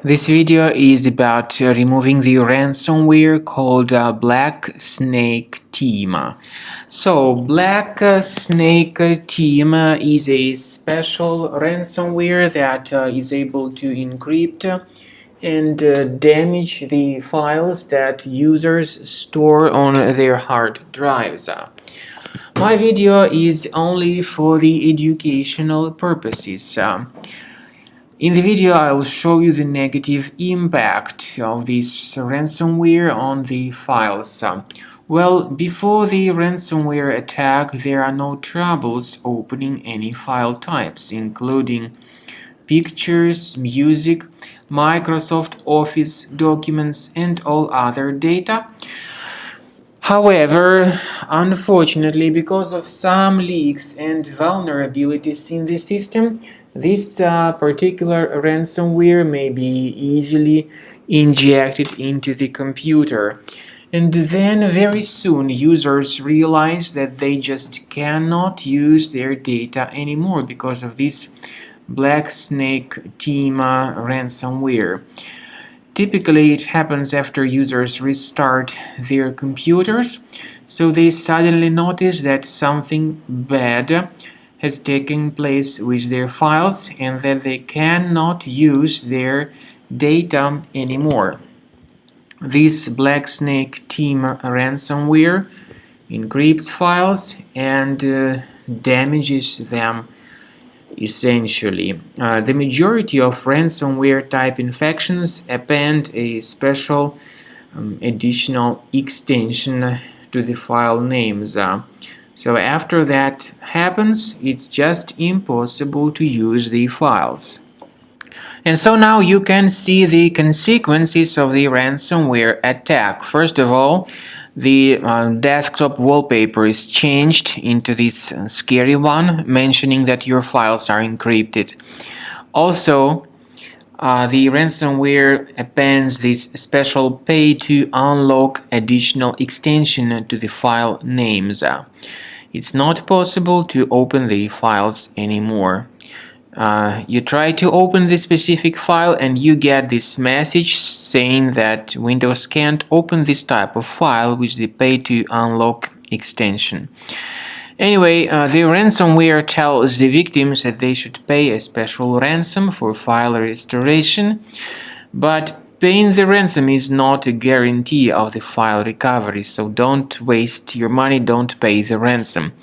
This video is about removing the ransomware called Blacksnaketeam. So, Blacksnaketeam is a special ransomware that is able to encrypt and damage the files that users store on their hard drives. My video is only for the educational purposes. In the video, I'll show you the negative impact of this ransomware on the files. Well, before the ransomware attack, there are no troubles opening any file types, including pictures, music, Microsoft Office documents, and all other data. However, unfortunately, because of some leaks and vulnerabilities in the system, this particular ransomware may be easily injected into the computer. And then very soon users realize that they just cannot use their data anymore because of this Blacksnaketeam ransomware. Typically, it happens after users restart their computers, so they suddenly notice that something bad has taken place with their files and that they cannot use their data anymore. This Blacksnaketeam ransomware encrypts files and damages them. Essentially, the majority of ransomware type infections append a special additional extension to the file names. So after that happens, it's just impossible to use the files. And so now you can see the consequences of the ransomware attack. First of all, the desktop wallpaper is changed into this scary one, mentioning that your files are encrypted. Also, the ransomware appends this special pay2unlock additional extension to the file names. It's not possible to open the files anymore. You try to open this specific file and you get this message saying that Windows can't open this type of file with the pay2unlock extension. Anyway, the ransomware tells the victims that they should pay a special ransom for file restoration, but paying the ransom is not a guarantee of the file recovery, so don't waste your money, don't pay the ransom.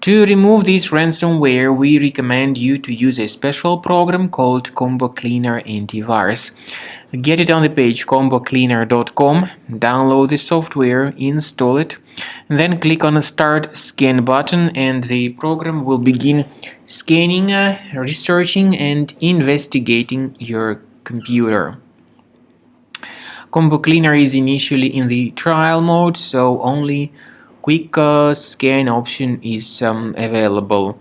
To remove this ransomware, we recommend you to use a special program called Combo Cleaner Antivirus. Get it on the page combocleaner.com, download the software, install it, and then click on the Start Scan button and the program will begin scanning, researching, and investigating your computer. Combo Cleaner is initially in the trial mode, so only quick scan option is available.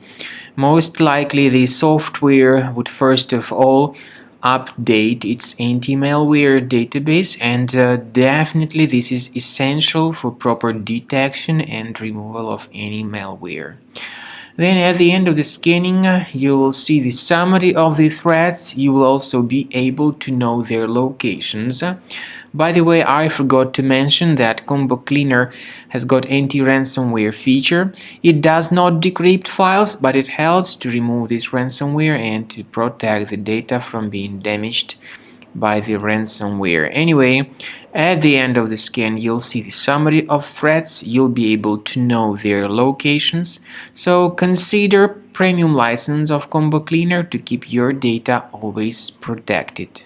Most likely the software would first of all update its anti-malware database, and definitely this is essential for proper detection and removal of any malware. Then at the end of the scanning, you will see the summary of the threats. You will also be able to know their locations. By the way, I forgot to mention that Combo Cleaner has got anti-ransomware feature. It does not decrypt files, but it helps to remove this ransomware and to protect the data from being damaged by the ransomware. Anyway, at the end of the scan, you'll see the summary of threats. You'll be able to know their locations. So consider premium license of Combo Cleaner to keep your data always protected.